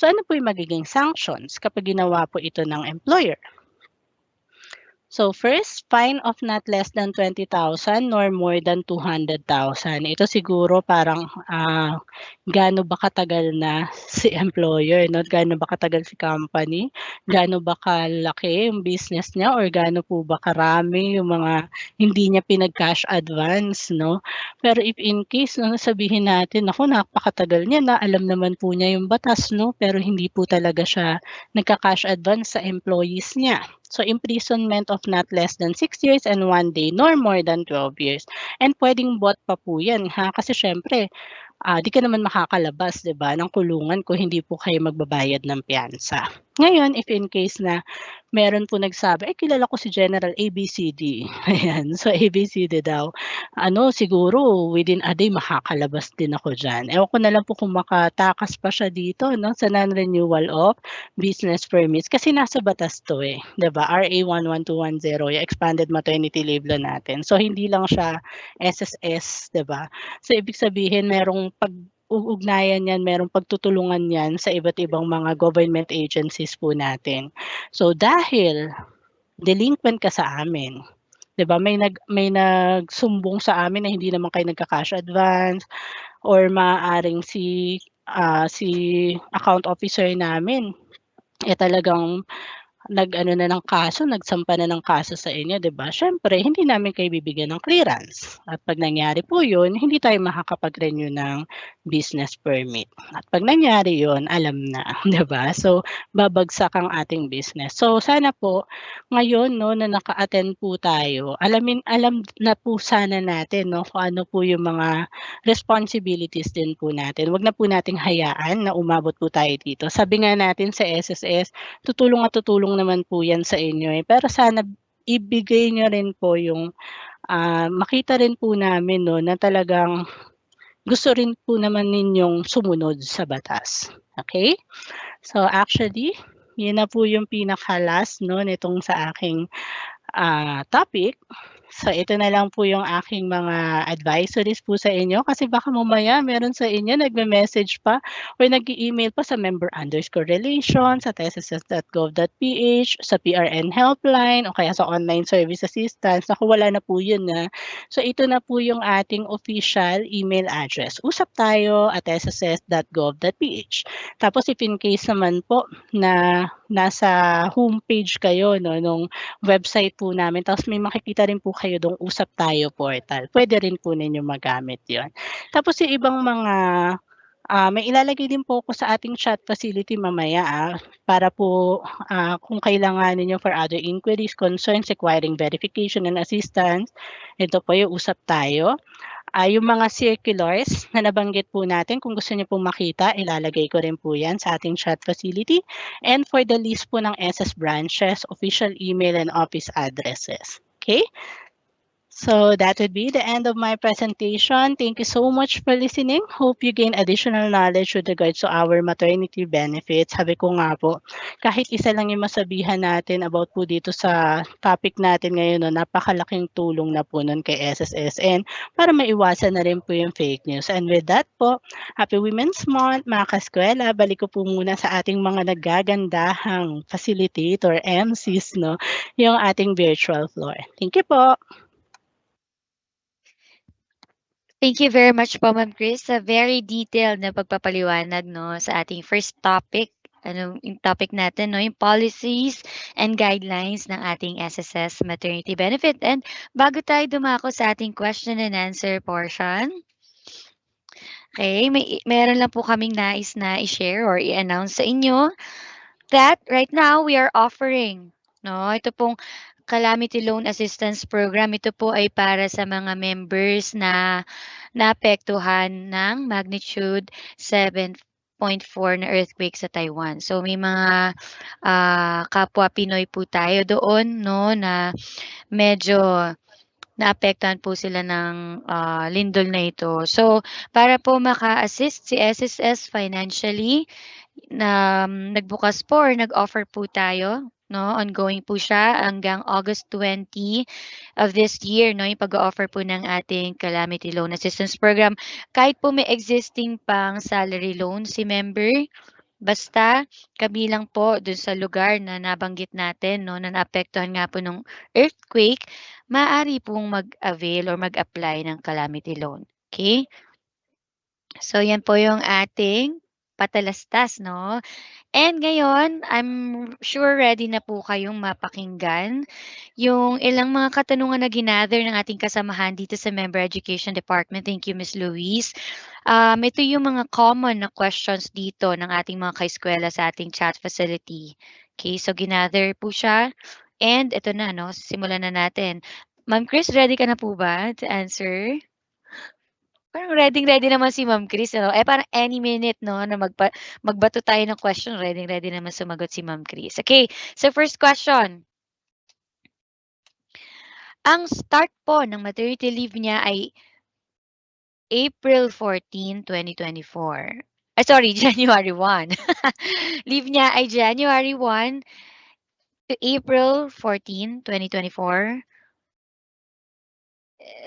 So ano po yung magiging sanctions kapag ginawa po ito ng employer? So first, fine of not less than 20,000 nor more than 200,000. Ito siguro parang gaano ba katagal na si employer, no? Gaano ba katagal si company, gaano ba kalaki yung business niya or gaano po ba karami yung mga hindi niya pinag-cash advance, no? Pero if in case no, sabihin natin, ako napakatagal niya na alam naman po niya yung batas, no? Pero hindi po talaga siya nagka-cash advance sa employees niya. So, imprisonment of not less than 6 years and 1 day, nor more than 12 years. And pwedeng bot pa po yan, ha? Kasi syempre, di ka naman makakalabas, di ba, ng kulungan kung hindi po kayo magbabayad ng piyansa. Ngayon, if in case na meron po nagsabi, kilala ko si General ABCD. Ayan, so ABCD daw. Siguro within a day makakalabas din ako dyan. Ewan ko na lang po kung makatakas pa siya dito, no, sa non-renewal of business permits. Kasi nasa batas to diba? RA 11210, yung expanded maternity leave law natin. So hindi lang siya SSS, diba? So ibig sabihin merong ugnayan yan, merong pagtutulungan yan sa iba't ibang mga government agencies po natin. So dahil delinquent ka sa amin, 'di ba? May nagsumbong sa amin na hindi naman kayo nagka-cash advance or maaaring si account officer namin talagang nagsampa na ng kaso sa inyo, 'di ba? Syempre, hindi namin kayo bibigyan ng clearance. At pag nangyari po 'yun, hindi tayo makakapag-renew ng business permit. At pag nangyari 'yun, alam na, 'di ba? So, babagsak ang ating business. So, sana po ngayon no na naka-attend po tayo, alam na po sana natin no kung ano po yung mga responsibilities din po natin. Huwag na po nating hayaan na umabot po tayo dito. Sabi nga natin sa SSS, tutulong naman po yan sa inyo pero sana ibigay nyo rin po yung makita rin po namin no na talagang gusto rin po naman ninyong sumunod sa batas. Okay? So actually, yun na po yung pinaka-last no nitong sa aking topic. So ito na lang po yung aking mga advisories po sa inyo kasi baka mamaya meron sa inyo nagme-message pa or nag-email pa sa member_relations at sss.gov.ph, sa PRN helpline o kaya sa online service assistance. Naku, wala na po yun na. So ito na po yung ating official email address. Usap tayo at sss.gov.ph. Tapos if in case naman po na nasa homepage kayo no nung website po namin tapos may makikita rin po kayo dong Usap Tayo portal. Pwede rin po ninyo magamit 'yon. Tapos yung ibang mga may ilalagay din po ako sa ating chat facility mamaya para po kung kailangan niyo for other inquiries, concerns requiring verification and assistance. Ito po yung Usap Tayo. Yung mga circulars na nabanggit po natin, kung gusto niyo pong makita, ilalagay ko rin po yan sa ating chat facility. And for the list po ng SS branches, official email and office addresses. Okay? So that would be the end of my presentation. Thank you so much for listening. Hope you gain additional knowledge with regards to our maternity benefits. Sabi ko nga po, kahit isa lang yung masabihan natin about po dito sa topic natin ngayon, no, napakalaking tulong na po nun kay SSSN para maiwasan na rin po yung fake news. And with that po, Happy Women's Month, mga kaskwela. Balik ko po muna sa ating mga nagagandahang facilitator, MCs, no, yung ating virtual floor. Thank you po. Thank you very much po, Ma'am Chris, sa very detailed na pagpapaliwanag, no, sa ating first topic. Ano yung topic natin, no, yung policies and guidelines ng ating SSS maternity benefit. And bago tayo dumako sa ating question and answer portion, okay, meron lang po kaming nais na i-share or i-announce sa inyo that right now we are offering, no, ito pong Calamity Loan Assistance Program. Ito po ay para sa mga members na naapektuhan ng magnitude 7.4 na earthquake sa Taiwan. So may mga kapwa Pinoy po tayo doon, no, na medyo naapektuhan po sila ng lindol na ito. So para po maka-assist si SSS financially, nagbukas po or nag-offer po tayo, no, ongoing po siya hanggang August 20 of this year, no, yung pag-o-offer po ng ating Calamity Loan Assistance Program. Kahit po may existing pang salary loan si member, basta kabilang po dun sa lugar na nabanggit natin, no, na naapektuhan nga po ng earthquake, maaari pong mag-avail or mag-apply ng Calamity Loan. Okay? So yan po yung ating patalastas, no? And ngayon, I'm sure ready na po kayong mapakinggan yung ilang mga katanungan na ginather ng ating kasamahan dito sa Member Education Department. Thank you, Ms. Louise. Ito yung mga common na questions dito ng ating mga kaeskwela sa ating chat facility. Okay, so ginather po siya. And ito na, no? Simulan na natin. Ma'am Chris, ready ka na po ba to answer? Parang ready-ready naman si Ma'am Chris, ano? Parang any minute, no, na magbato tayo ng question, ready-ready naman sumagot si Ma'am Chris. Okay, so first question. Ang start po ng maternity leave niya ay April 14, 2024. Sorry, January 1. Leave niya ay January 1 to April 14, 2024.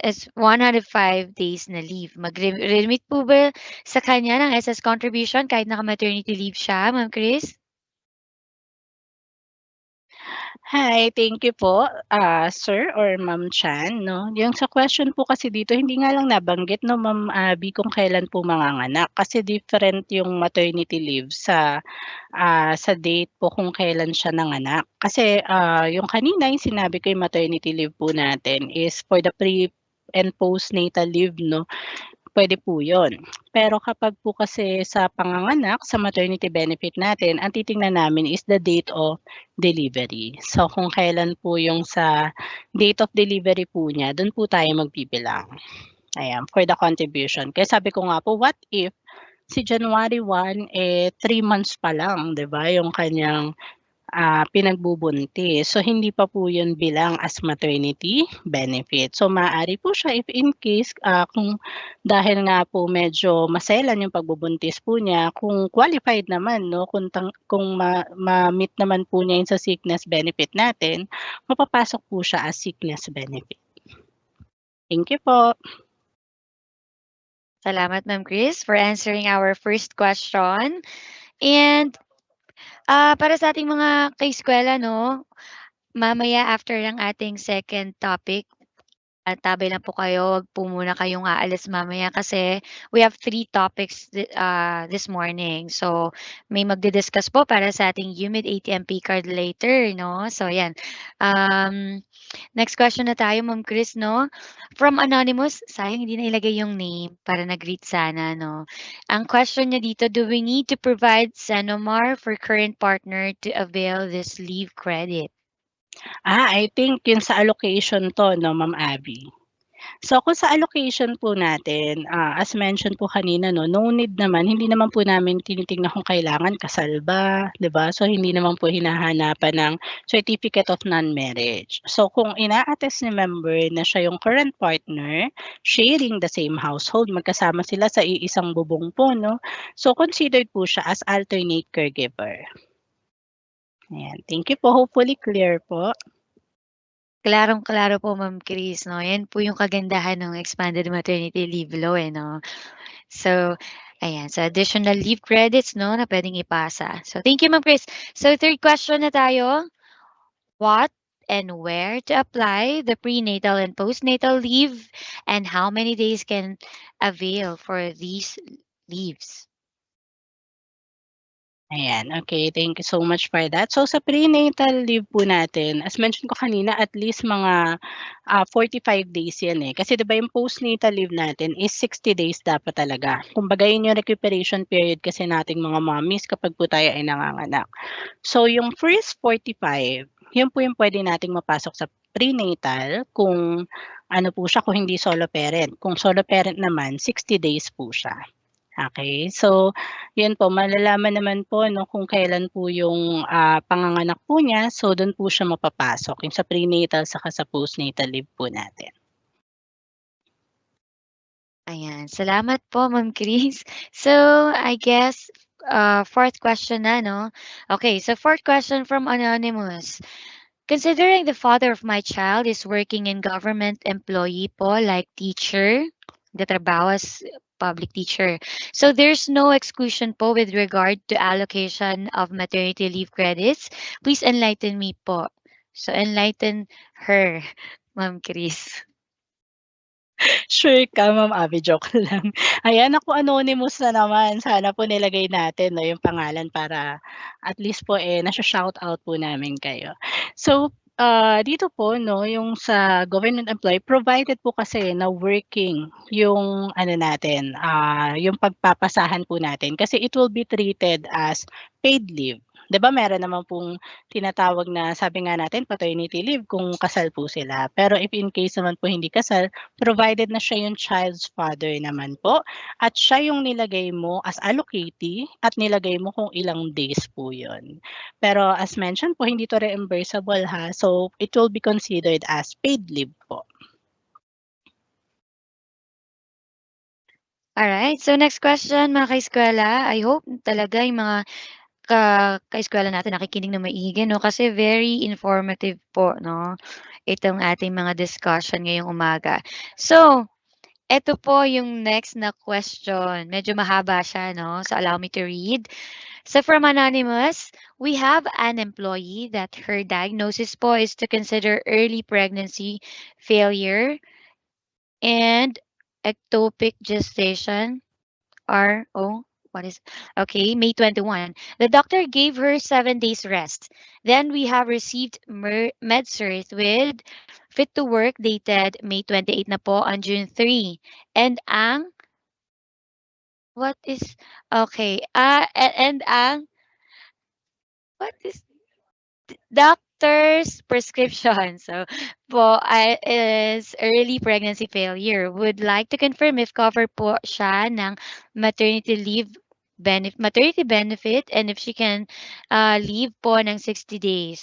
Is 105 days na leave. Mag-remit po ba sa kanya ng SS contribution kahit naka-maternity leave siya, Ma'am Chris? Hi, thank you po, sir or Ma'am Chan, 'no. Yung sa question po kasi dito hindi nga lang nabanggit 'no, Ma'am Abby, kung kailan po manganganak. Kasi different yung maternity leave sa date po kung kailan siya nanganak. Kasi, yung kanina yung sinabi ko yung maternity leave po natin is for the pre and postnatal leave 'no. Puwede po 'yun. Pero kapag po kasi sa panganganak, sa maternity benefit natin, ang titingnan namin is the date of delivery. So, kung kailan po yung sa date of delivery po niya, dun po tayo magbibilang. Ayan, for the contribution. Kaya sabi ko nga po, what if si January 1, 3 months pa lang, 'di ba, yung kanyang pinagbubuntis. So, hindi pa po 'yun bilang as maternity benefit. So, maaari po siya if in case, kung dahil nga po medyo maselan yung pagbubuntis po niya, kung qualified naman 'no, kung ma-meet naman po niya 'yun sa sickness benefit natin, mapapasok po siya as sickness benefit. Thank you po. Salamat, Ma'am Chris, for answering our first question. And para sa ating mga kaeskwela, no, mamaya after ng ating second topic, tabay lang po kayo, wag po muna kayong aalis mamaya kasi we have 3 topics this morning. So, may magdi-discuss po para sa ating UMID ATM card later, no? So, yan. Next question na tayo, Ma'am Chris, no? From Anonymous, sayang hindi na ilagay yung name para nag-greet sana, no? Ang question niya dito, do we need to provide Senomar for current partner to avail this leave credit? I think yun sa allocation 'to 'no, Ma'am Abby. So kung sa allocation po natin, as mentioned po kanina 'no, no need naman, hindi naman po namin tinitingnan kung kailangan kasal ba, 'di ba? So hindi naman po hinahanapan ng certificate of non-marriage. So kung ina-attest ni member na siya yung current partner, sharing the same household, magkasama sila sa iisang bubong po 'no, so considered po siya as alternate caregiver. Ayan, thank you po, hopefully clear po. Klarong-klaro po, Ma'am Chris, 'no? Yan po yung kagandahan ng expanded maternity leave law, no? So, ayan. So, additional leave credits, no, na pwedeng ipasa. So, thank you, Ma'am Chris. So, third question na tayo. What and where to apply the prenatal and postnatal leave, and how many days can avail for these leaves. Ayan, okay. Thank you so much for that. So sa prenatal leave po natin, as mentioned ko kanina, at least mga 45 days yan eh. Kasi 'di ba yung postnatal leave natin is 60 days dapat talaga. Kumbaga yun yung recuperation period kasi nating mga mommies kapag po tayo ay nanganganak. So yung first 45, yun po yung pwede nating mapasok sa prenatal kung ano po siya, kung hindi solo parent. Kung solo parent naman, 60 days po siya. Okay, so yun po malalaman naman po 'no kung kailan po yung, panganganak po niya, so dun po siya mapapasok, yung sa prenatal saka sa postnatal leave po natin. Ayan, salamat po Ma'am Chris. So, I guess, fourth question na 'no? Okay, so fourth question from anonymous. Considering the father of my child is working in government employee po like teacher, nagtatrabaho as public teacher. So there's no exclusion po with regard to allocation of maternity leave credits. Please enlighten me po. So enlighten her, Ma'am Chris. Sure ka Ma'am Abby, joke lang. Ayan, naku anonymous na naman, sana po nilagay natin 'no yung pangalan para at least po, eh, nasho-shoutout po namin kayo. So, dito po 'no yung sa government employee provided po kasi na working yung ano natin, yung pagpapasahan po natin kasi it will be treated as paid leave. 'Di ba meron naman pong tinatawag na sabi nga natin paternity leave kung kasal po sila, pero if in case naman po hindi kasal, provided na siya yung child's father naman po at siya yung nilagay mo as allocatee at nilagay mo kung ilang days po yun. Pero as mentioned po, hindi to reimbursable ha, so it will be considered as paid leave po. Alright, so next question mga kaeskwela. I hope talaga yung mga kaeskwela natin nakikinig ng maigi 'no, kasi very informative po 'no, itong ating mga discussion ngayong umaga. So, eto po yung next na question, medyo mahaba siya 'no, so allow me to read. So from anonymous, we have an employee that her diagnosis po is to consider early pregnancy failure and ectopic gestation. RO, what is okay, May 21. The doctor gave her 7 days rest. Then we have received MedCert with Fit to Work dated May 28 na po on June 3. And ang what is okay, and ang what is doctor's prescription. So po is early pregnancy failure. Would like to confirm if cover po siya ng maternity leave maternity benefit and if she can leave po ng 60 days.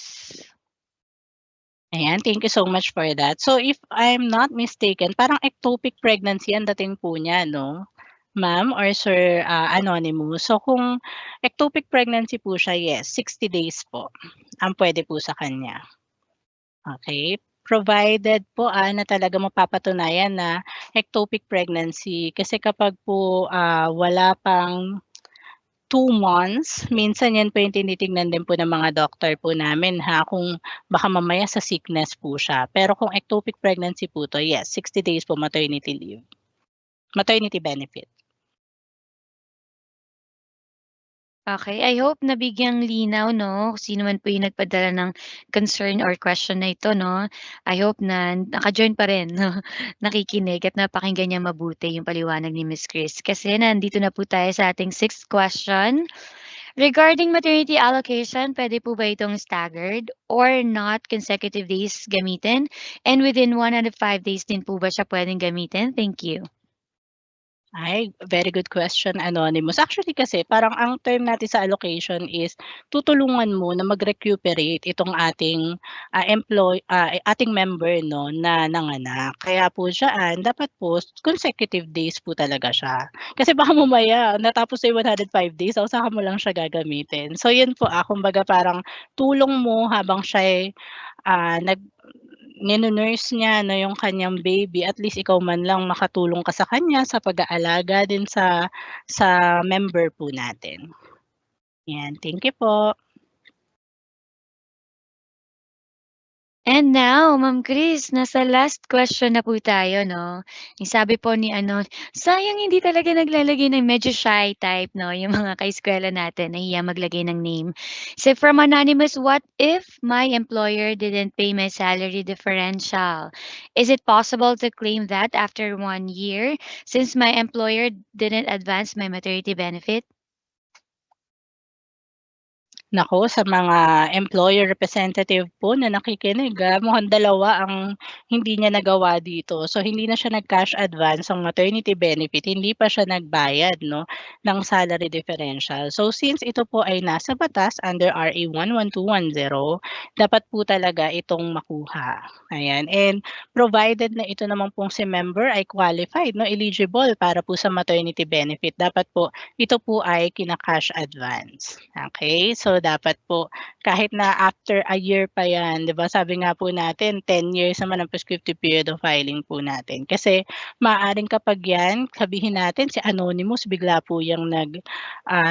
Ayan, thank you so much for that. So if I'm not mistaken, parang ectopic pregnancy ang dating po niya 'no, ma'am or sir, anonymous. So kung ectopic pregnancy po siya, yes, 60 days po ang puwede po sa kanya. Okay, provided po, na talagang mapapatunayan na ectopic pregnancy kasi kapag po, wala pang 2 months, minsan 'yan po yung tinitingnan din po ng mga doktor po namin ha, kung baka mamaya sa sickness po siya. Pero kung ectopic pregnancy po 'to, yes, 60 days po maternity leave, maternity benefit. Okay, I hope nabigyang linaw 'no, sino man po yung nagpadala ng concern or question na ito 'no. I hope na naka-join pa rin 'no, nakikinig at napakinggan niya mabuti yung paliwanag ni Miss Chris. Kasi nandito na po tayo sa ating sixth question. Regarding maternity allocation, puwede po ba itong staggered or not consecutive days gamitin? And within 105 days din po ba siya puwedeng gamitin? Thank you. Ay, very good question, anonymous. Actually kasi parang ang term natin sa allocation is tutulungan mo na mag-recuperate itong ating, ating member 'no na nanganak. Kaya po diyaan dapat po consecutive days po talaga siya. Kasi baka mamaya natapos na yung 105 days tapos saka mo lang siya gagamitin. So yun po, kumbaga parang tulong mo habang siya ay, ninu-nurse niya 'no yung kanyang baby, at least ikaw man lang makatulong ka sa kanya sa pag-aalaga din sa member po natin. Yan, thank you po. And now, Ma'am Chris, nasa last question na po tayo, no? Yung sabi po ni ano, sayang hindi talaga naglalagay ng medyo shy type, no? Yung mga kaeskwela natin, nahiya maglagay ng name. So from Anonymous, what if my employer didn't pay my salary differential? Is it possible to claim that after 1 year since my employer didn't advance my maternity benefit? Naku, sa mga employer representative po na nakikinig, mukhang dalawa ang hindi niya nagawa dito. So, hindi na siya nag-cash advance ang maternity benefit, hindi pa siya nagbayad 'no, ng salary differential. So, since ito po ay nasa batas under RA 11210, dapat po talaga itong makuha, ayan. And provided na ito naman pong si member ay qualified 'no, eligible para po sa maternity benefit, dapat po ito po ay kina-cash advance, okay. So, dapat po kahit na after a year pa 'yan, 'di ba, sabi nga po natin 10 years naman ang prescriptive period of filing po natin. Kasi maaaring kapag 'yan, sabihin natin si Anonymous bigla po yang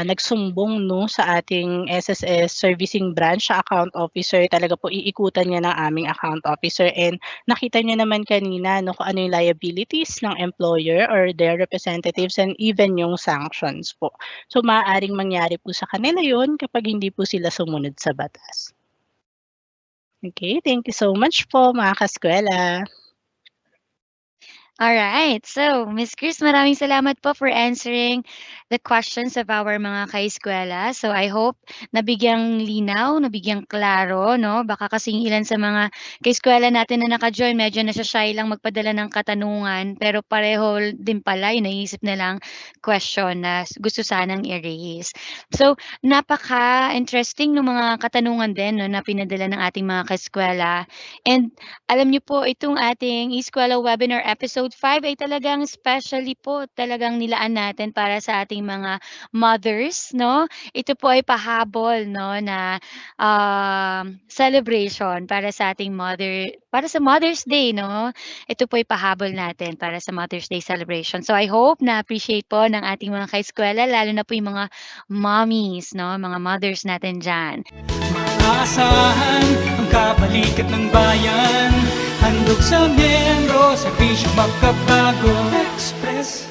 nagsumbong 'no, sa ating SSS servicing branch, sa account officer, talaga po iikutan niya ng aming account officer, and nakita niyo naman kanina 'no, kung ano yung liabilities ng employer or their representatives and even yung sanctions po. So, maaaring mangyari po sa kanila 'yun kapag hindi po sila sumunod sa batas. Okay, thank you so much po mga kaskwela. Alright. So, Miss Chris, maraming salamat po for answering the questions of our mga kaeskwela. So, I hope nabigyang linaw, nabigyang klaro, no? Baka kasing ilan sa mga kaeskwela natin na naka-join, medyo nasa-shy lang magpadala ng katanungan, pero pareho din pala yung naisip nilang question na gusto sanang i-raise. So, napaka-interesting ng mga katanungan din no, na pinadala ng ating mga kaeskwela. And alam niyo po, itong ating Eskwela Webinar Episode 5 ay talagang specially po talagang nilaan natin para sa ating mga mothers, no? Ito po ay pahabol, no, na celebration para sa ating para sa Mother's Day, no? Ito po ay pahabol natin para sa Mother's Day celebration. So I hope na appreciate po ng ating mga kaeskwela, lalo na po yung mga mommies, no? Mga mothers natin dyan. Maasahan ang kabalikat ng bayan, handog sa miyembro, serbisyong magkabago. Express